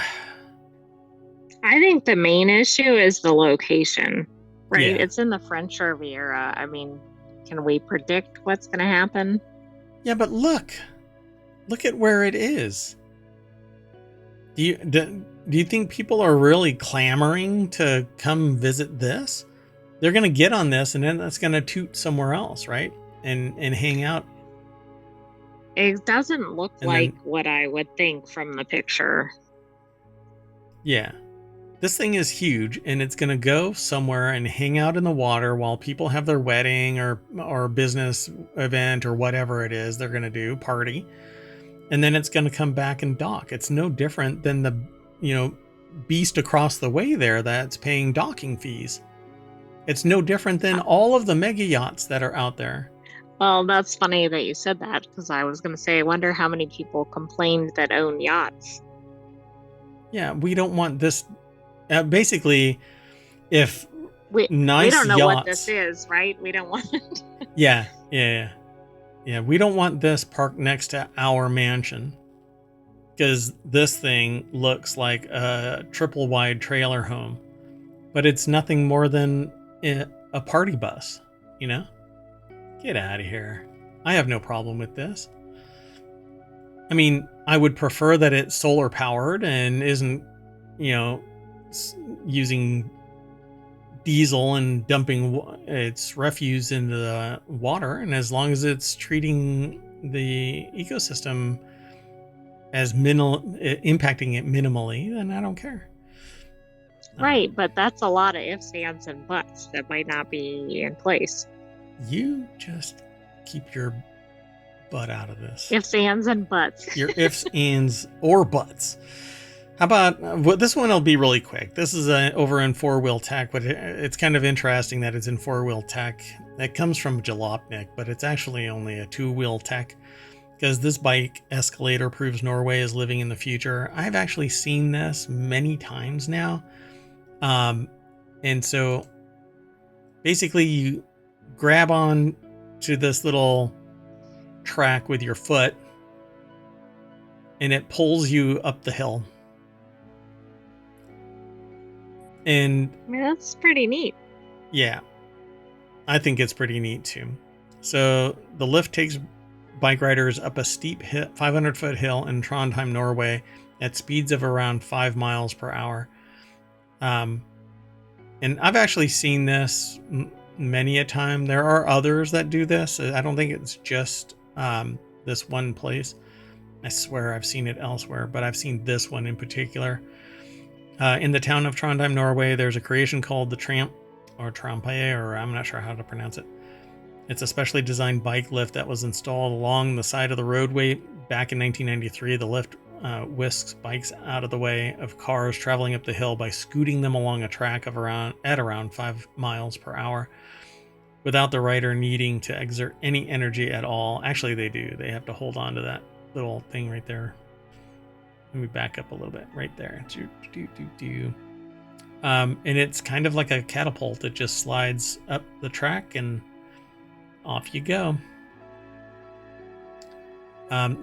S2: I think the main issue is the location, right?
S1: yeah.
S2: It's in the French Riviera. I mean, can we predict what's going to happen?
S1: Yeah, but look. Look at where it is. Do you think people are really clamoring to come visit this? They're going to get on this and then that's going to toot somewhere else, right? And hang out.
S2: It doesn't look
S1: And
S2: like
S1: then,
S2: what I would think from the picture.
S1: yeah. This thing is huge and it's going to go somewhere and hang out in the water while people have their wedding or business event or whatever it is they're going to do, party. And then it's going to come back and dock. It's no different than the, beast across the way there that's paying docking fees. It's no different than all of the mega yachts that are out there.
S2: Well, that's funny that you said that because I was going to say, I wonder how many people complained that own yachts.
S1: Yeah, we don't want this. Basically, if
S2: We
S1: nice
S2: don't know
S1: yachts,
S2: what this is, right? We don't want it.
S1: Yeah. We don't want this parked next to our mansion because this thing looks like a triple wide trailer home, but it's nothing more than a party bus. You know, get out of here. I have no problem with this. I mean, I would prefer that it's solar powered and isn't, using diesel and dumping its refuse into the water. And as long as it's treating the ecosystem as impacting it minimally, then I don't care.
S2: Right, but that's a lot of ifs, ands, and buts that might not be in place.
S1: You just keep your butt out of this.
S2: Ifs, ands, and buts.
S1: Your ifs, ands, or buts. How about this one? Will be really quick. This is over in four-wheel tech, but it's kind of interesting that it's in four-wheel tech. It comes from Jalopnik, but it's actually only a two-wheel tech because this bike, Escalator, proves Norway is living in the future. I've actually seen this many times now. And so basically you grab on to this little track with your foot and it pulls you up the hill. And
S2: I mean, that's pretty neat.
S1: Yeah, I think it's pretty neat too. So the lift takes bike riders up a steep 500-foot hill in Trondheim, Norway at speeds of around 5 miles per hour. And I've actually seen this many a time. There are others that do this. I don't think it's just this one place. I swear I've seen it elsewhere, but I've seen this one in particular. In the town of Trondheim, Norway, there's a creation called the Tramp, or Trampe, or I'm not sure how to pronounce it. It's a specially designed bike lift that was installed along the side of the roadway back in 1993. The lift whisks bikes out of the way of cars traveling up the hill by scooting them along a track at around 5 miles per hour without the rider needing to exert any energy at all. Actually, they do. They have to hold on to that little thing right there. Let me back up a little bit right there. And it's kind of like a catapult. It just slides up the track and off you go.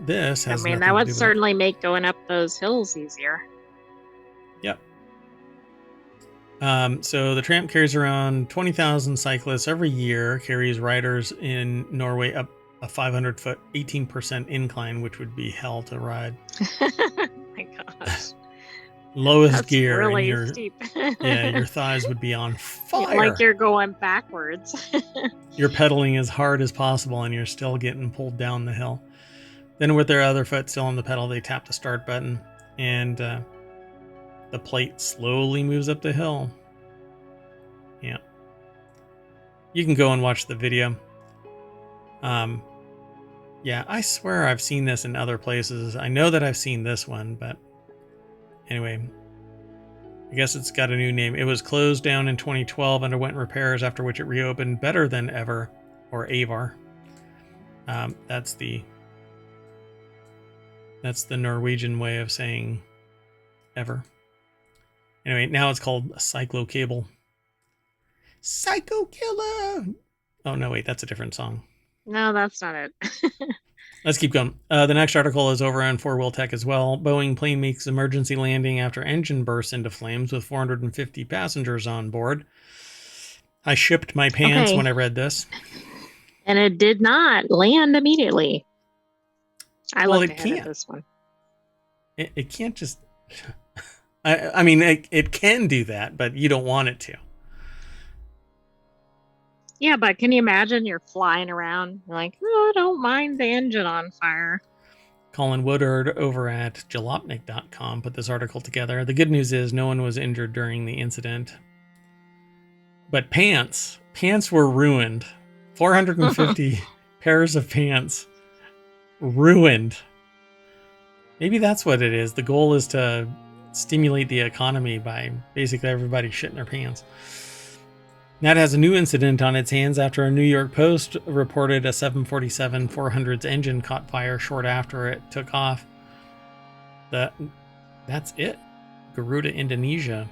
S1: This has
S2: that would certainly make going up those hills easier.
S1: Yep. So the Tramp carries around 20,000 cyclists every year, carries riders in Norway up a 500-foot, 18% incline, which would be hell to ride.
S2: My gosh.
S1: Lowest
S2: That's
S1: gear.
S2: Really
S1: and
S2: steep.
S1: Your thighs would be on fire.
S2: Like you're going backwards.
S1: You're pedaling as hard as possible and you're still getting pulled down the hill. Then with their other foot still on the pedal, they tap the start button and the plate slowly moves up the hill. Yeah. You can go and watch the video. Yeah, I swear I've seen this in other places. I know that I've seen this one, but anyway, I guess it's got a new name. It was closed down in 2012, underwent repairs, after which it reopened better than ever, or Avar. That's the Norwegian way of saying ever. Anyway, now it's called a cyclo-cable. Psycho Killer! Oh, no, wait, that's a different song.
S2: No, that's not it.
S1: Let's keep going. The next article is over on four-wheel tech as well. Boeing plane makes emergency landing after engine bursts into flames with 450 passengers on board. I shipped my pants when I read this.
S2: And it did not land immediately. I looked ahead at this one.
S1: It can't just... I mean, it can do that, but you don't want it to.
S2: Yeah, but can you imagine you're flying around like, oh, I don't mind the engine on fire.
S1: Colin Woodard over at jalopnik.com put this article together. The good news is no one was injured during the incident. But pants were ruined. 450 pairs of pants ruined. Maybe that's what it is. The goal is to stimulate the economy by basically everybody shitting their pants. That has a new incident on its hands after a New York Post reported a 747-400's engine caught fire short after it took off. That's it. Garuda, Indonesia.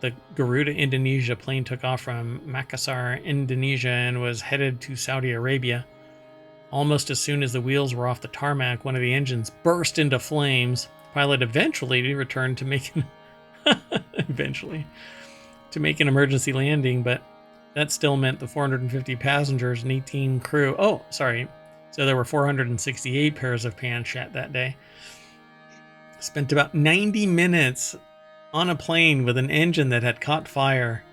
S1: The Garuda, Indonesia plane took off from Makassar, Indonesia, and was headed to Saudi Arabia. Almost as soon as the wheels were off the tarmac, one of the engines burst into flames. The pilot eventually returned to make an emergency landing, but that still meant the 450 passengers and 18 crew. Oh, sorry. So there were 468 pairs of pants shat that day. Spent about 90 minutes on a plane with an engine that had caught fire.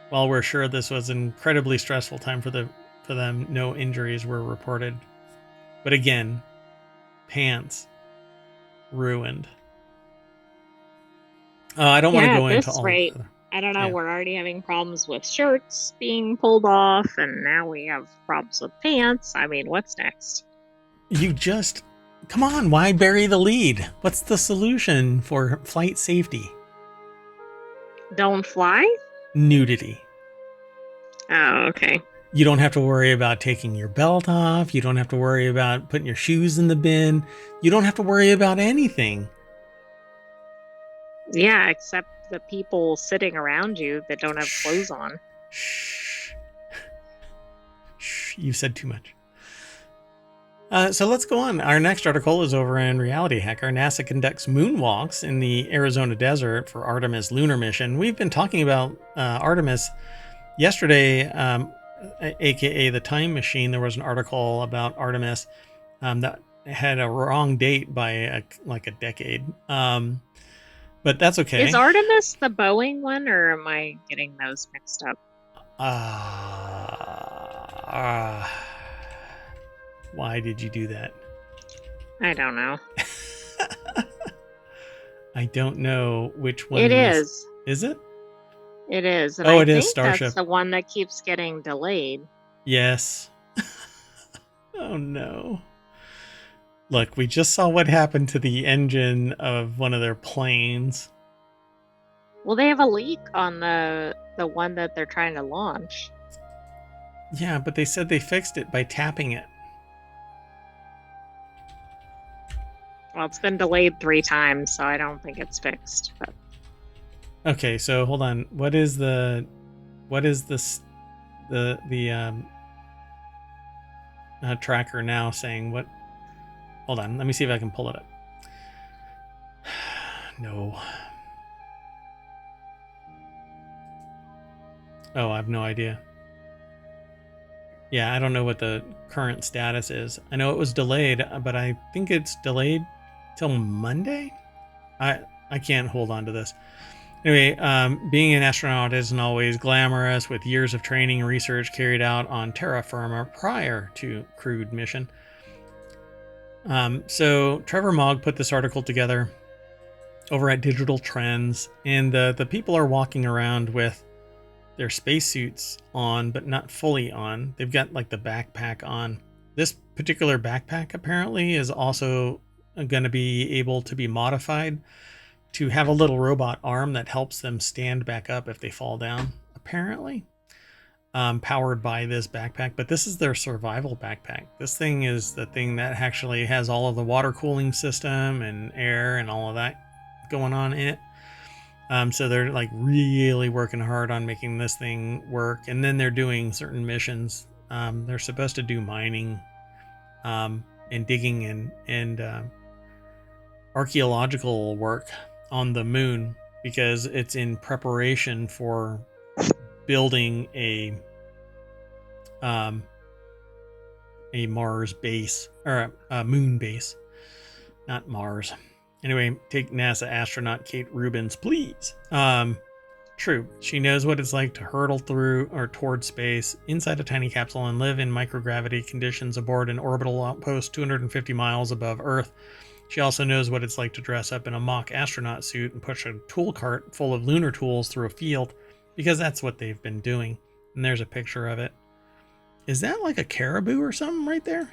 S1: While we're sure this was an incredibly stressful time for them, no injuries were reported. But again, pants ruined. I don't want to go
S2: at
S1: into
S2: this
S1: all.
S2: rate, I don't know.
S1: Yeah.
S2: We're already having problems with shirts being pulled off, and now we have problems with pants. I mean, what's next?
S1: You just come on. Why bury the lead? What's the solution for flight safety?
S2: Don't fly?
S1: Nudity.
S2: Oh, okay.
S1: You don't have to worry about taking your belt off. You don't have to worry about putting your shoes in the bin. You don't have to worry about anything.
S2: Yeah, except the people sitting around you that don't have clothes on.
S1: Shh. Shh. You said too much. So let's go on. Our next article is over in Reality Hacker. NASA conducts moonwalks in the Arizona desert for Artemis lunar mission. We've been talking about Artemis yesterday, aka the time machine. There was an article about Artemis that had a wrong date by a decade. But that's okay.
S2: Is Artemis the Boeing one, or am I getting those mixed up?
S1: Why did you do that?
S2: I don't know.
S1: I don't know which one
S2: it is.
S1: Is it?
S2: It is. And
S1: I
S2: it
S1: think
S2: is
S1: Starship.
S2: That's the one that keeps getting delayed.
S1: Yes. Oh no. Look, we just saw what happened to the engine of one of their planes.
S2: Well, they have a leak on the one that they're trying to launch.
S1: Yeah, but they said they fixed it by tapping it.
S2: Well, it's been delayed 3 times, so I don't think it's fixed. But
S1: okay, so hold on. What is the tracker now saying? What? Hold on. Let me see if I can pull it up. No. Oh, I have no idea. Yeah, I don't know what the current status is. I know it was delayed, but I think it's delayed till Monday. I can't hold on to this. Anyway, being an astronaut isn't always glamorous, with years of training and research carried out on terra firma prior to crewed mission. So Trevor Mogg put this article together over at Digital Trends, and the people are walking around with their spacesuits on, but not fully on. They've got like the backpack on. This particular backpack apparently is also going to be able to be modified to have a little robot arm that helps them stand back up if they fall down, apparently. Powered by this backpack, but this is their survival backpack. This thing is the thing that actually has all of the water cooling system and air and all of that going on in it. So they're like really working hard on making this thing work, and then they're doing certain missions. They're supposed to do mining and digging and archaeological work on the moon, because it's in preparation for building a Mars base, or a moon base, not Mars. Anyway, take NASA astronaut Kate Rubins, please. True, she knows what it's like to hurtle through or toward space inside a tiny capsule and live in microgravity conditions aboard an orbital outpost 250 miles above Earth. She also knows what it's like to dress up in a mock astronaut suit and push a tool cart full of lunar tools through a field, because that's what they've been doing. And there's a picture of it. Is that like a caribou or something right there?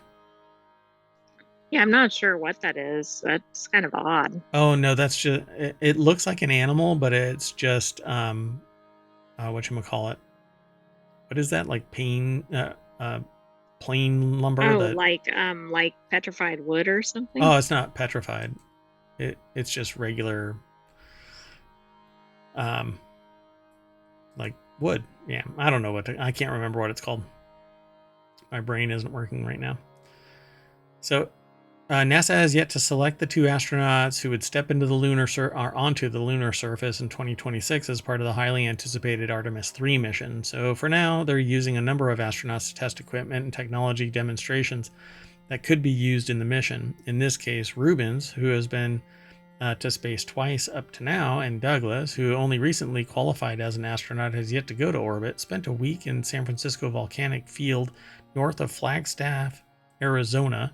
S2: yeah, I'm not sure what that is. That's kind of odd.
S1: Oh no, that's just, it looks like an animal, but it's just whatchamacallit. What is that? Like plain lumber
S2: Oh,
S1: that...
S2: like petrified wood or something?
S1: Oh, it's not petrified. It's just regular, um, like wood. Yeah, I don't know I can't remember what it's called. My brain isn't working right now. So, NASA has yet to select the 2 astronauts who would step into the onto the lunar surface in 2026 as part of the highly anticipated Artemis 3 mission. So, for now, they're using a number of astronauts to test equipment and technology demonstrations that could be used in the mission. In this case, Rubens, who has been to space twice up to now, and Douglas, who only recently qualified as an astronaut, has yet to go to orbit, spent a week in San Francisco Volcanic Field north of Flagstaff, Arizona.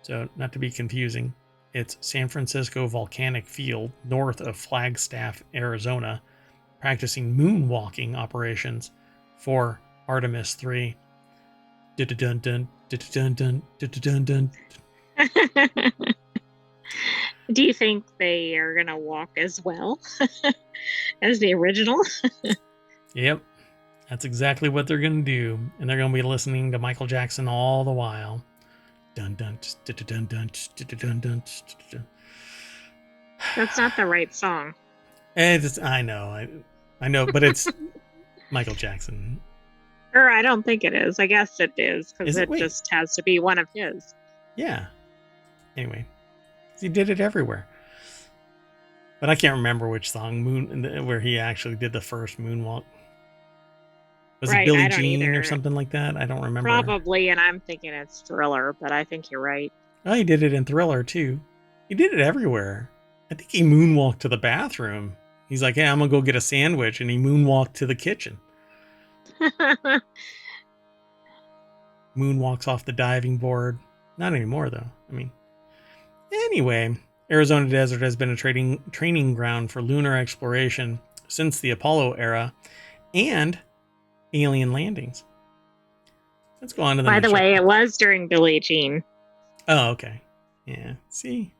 S1: So, not to be confusing, it's San Francisco Volcanic Field north of Flagstaff, Arizona, practicing moonwalking operations for Artemis 3. Dun-dun-dun, dun-dun-dun, dun-dun-dun.
S2: Do you think they are going to walk as well as the original?
S1: Yep, that's exactly what they're going to do. And they're going to be listening to Michael Jackson all the while. Dun dun dun dun dun dun dun.
S2: That's not the right song.
S1: I know, but it's Michael Jackson.
S2: Or I don't think it is. I guess it is, because it
S1: Wait.
S2: just has to be one of his.
S1: Yeah. Anyway, he did it everywhere. But I can't remember which song where he actually did the first moonwalk. Was it Billie Jean or something like that? I don't remember.
S2: Probably, and I'm thinking it's Thriller, but I think you're right.
S1: Oh, he did it in Thriller too. He did it everywhere. I think he moonwalked to the bathroom. He's like, "Hey, I'm gonna go get a sandwich," and he moonwalked to the kitchen. Moonwalks off the diving board. Not anymore, though. I mean, anyway, Arizona Desert has been a training ground for lunar exploration since the Apollo era and alien landings. Let's go on to the
S2: By the way, it was during Billie Jean.
S1: Oh, okay. Yeah. See,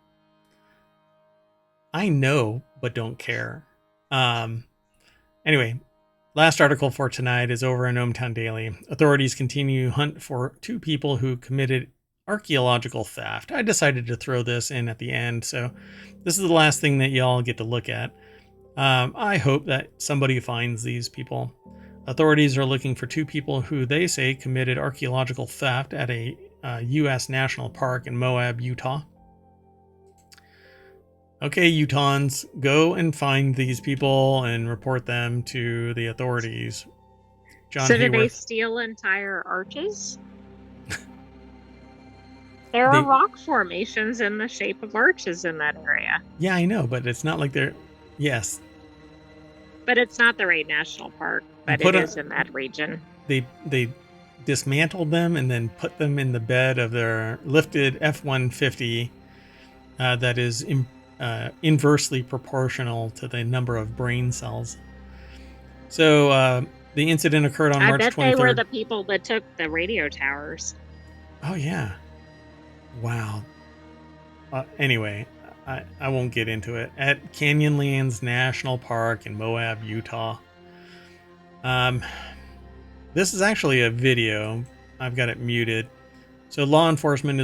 S1: I know, but don't care. Anyway, last article for tonight is over in ohmTown Daily. Authorities continue hunt for 2 people who committed archeological theft. I decided to throw this in at the end, so this is the last thing that y'all get to look at. I hope that somebody finds these people. Authorities are looking for 2 people who they say committed archaeological theft at a U.S. national park in Moab, Utah. Okay, Utahns, go and find these people and report them to the authorities.
S2: So did they steal entire arches? There are rock formations in the shape of arches in that area.
S1: Yeah, I know, but it's not like they're... Yes.
S2: But it's not the right national park, but it is in that region.
S1: They dismantled them and then put them in the bed of their lifted F-150 that is inversely proportional to the number of brain cells. So the incident occurred on March 23rd. I bet
S2: they were the people that took the radio towers.
S1: Oh, yeah. Wow. Anyway, I won't get into it. At Canyonlands National Park in Moab, Utah. This is actually a video. I've got it muted. So law enforcement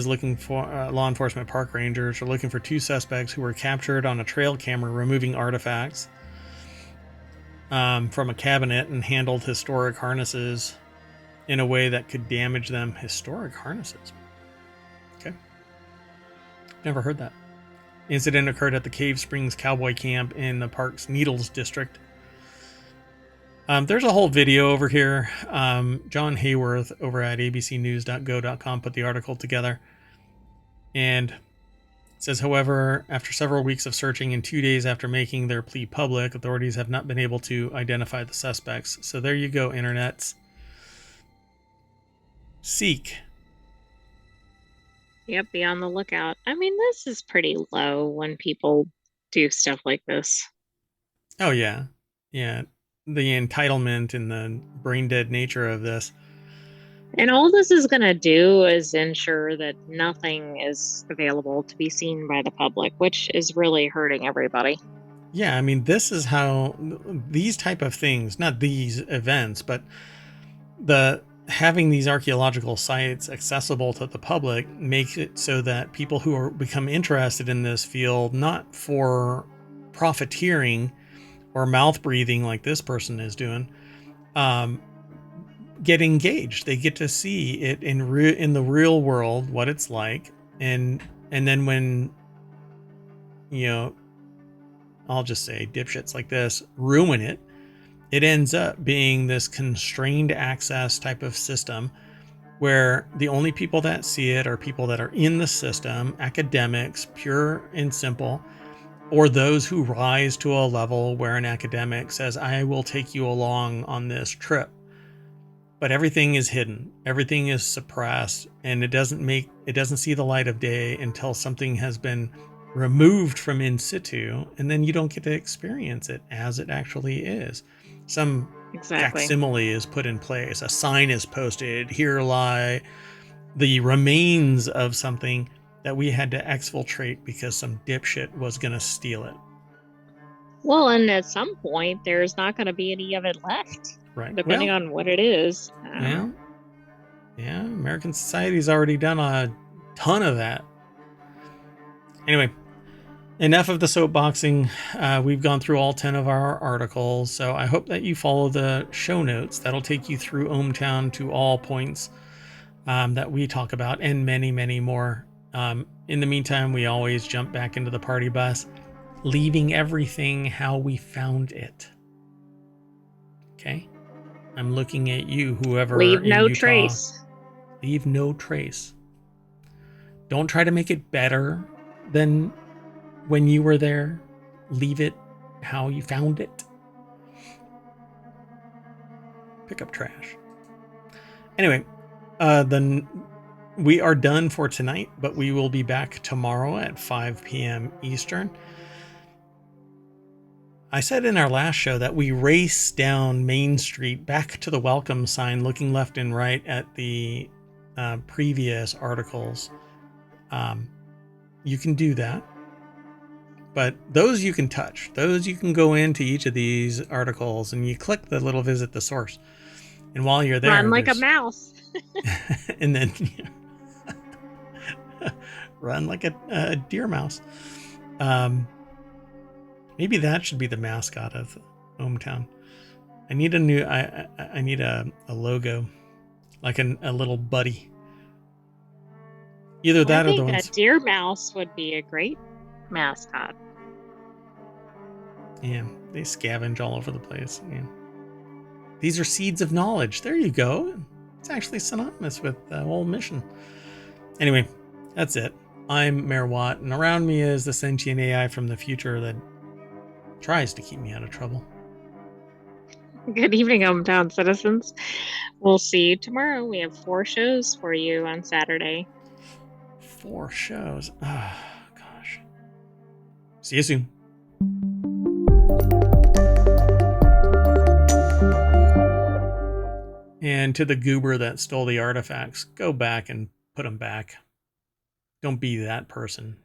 S1: park rangers are looking for 2 suspects who were captured on a trail camera removing artifacts from a cabinet and handled historic harnesses in a way that could damage them. Historic harnesses. Okay. Never heard that. The incident occurred at the Cave Springs Cowboy Camp in the park's Needles district. There's a whole video over here. John Hayworth over at abcnews.go.com put the article together. And it says, however, after several weeks of searching and 2 days after making their plea public, authorities have not been able to identify the suspects. So there you go, internets. Seek.
S2: Yep, be on the lookout. I mean, this is pretty low when people do stuff like this.
S1: Oh, yeah. Yeah. The entitlement and the brain dead nature of this.
S2: And all this is going to do is ensure that nothing is available to be seen by the public, which is really hurting everybody.
S1: yeah, I mean, this is how these type of things, not these events, but the having these archaeological sites accessible to the public makes it so that people who are become interested in this field, not for profiteering or mouth breathing like this person is doing, um, get engaged. They get to see it in the real world, what it's like, and then when, you know, I'll just say dipshits like this ruin it, it ends up being this constrained access type of system where the only people that see it are people that are in the system, academics, pure and simple, or those who rise to a level where an academic says, I will take you along on this trip. But everything is hidden, everything is suppressed, and it doesn't see the light of day until something has been removed from in situ, and then you don't get to experience it as it actually is. Some
S2: Exactly.
S1: facsimile is put in place, a sign is posted, here lie the remains of something that we had to exfiltrate because some dipshit was going to steal it.
S2: Well, and at some point, there's not going to be any of it left,
S1: Right.
S2: depending
S1: Well,
S2: on what it is.
S1: yeah. Yeah. American society's already done a ton of that. Anyway, enough of the soapboxing. We've gone through all 10 of our articles, so I hope that you follow the show notes. That'll take you through ohmTown to all points that we talk about, and many, many more. In the meantime, we always jump back into the party bus, leaving everything how we found it. Okay? I'm looking at you, whoever
S2: Leave
S1: in
S2: no
S1: Utah.
S2: trace.
S1: Leave no trace. Don't try to make it better than when you were there. Leave it how you found it. Pick up trash. Anyway, then we are done for tonight, but we will be back tomorrow at 5 p.m. Eastern. I said in our last show that we race down Main Street back to the welcome sign, looking left and right at the previous articles. You can do that, but those you can touch. Those you can go into each of these articles and you click the little visit the source. And while you're there,
S2: Run like a mouse.
S1: and then run like a deer mouse. Maybe that should be the mascot of ohmTown. I need a new. I need a logo, like a little buddy. Either that
S2: I
S1: or the
S2: think a
S1: ones.
S2: deer mouse would be a great mascot.
S1: Yeah, they scavenge all over the place. Yeah. These are seeds of knowledge. There you go. It's actually synonymous with the whole mission. Anyway, that's it. I'm Mayor Watt, and around me is the sentient AI from the future that tries to keep me out of trouble.
S2: Good evening, hometown citizens. We'll see you tomorrow. We have 4 shows for you on Saturday.
S1: 4 shows. Oh, gosh. See you soon. And to the goober that stole the artifacts, go back and put them back. Don't be that person.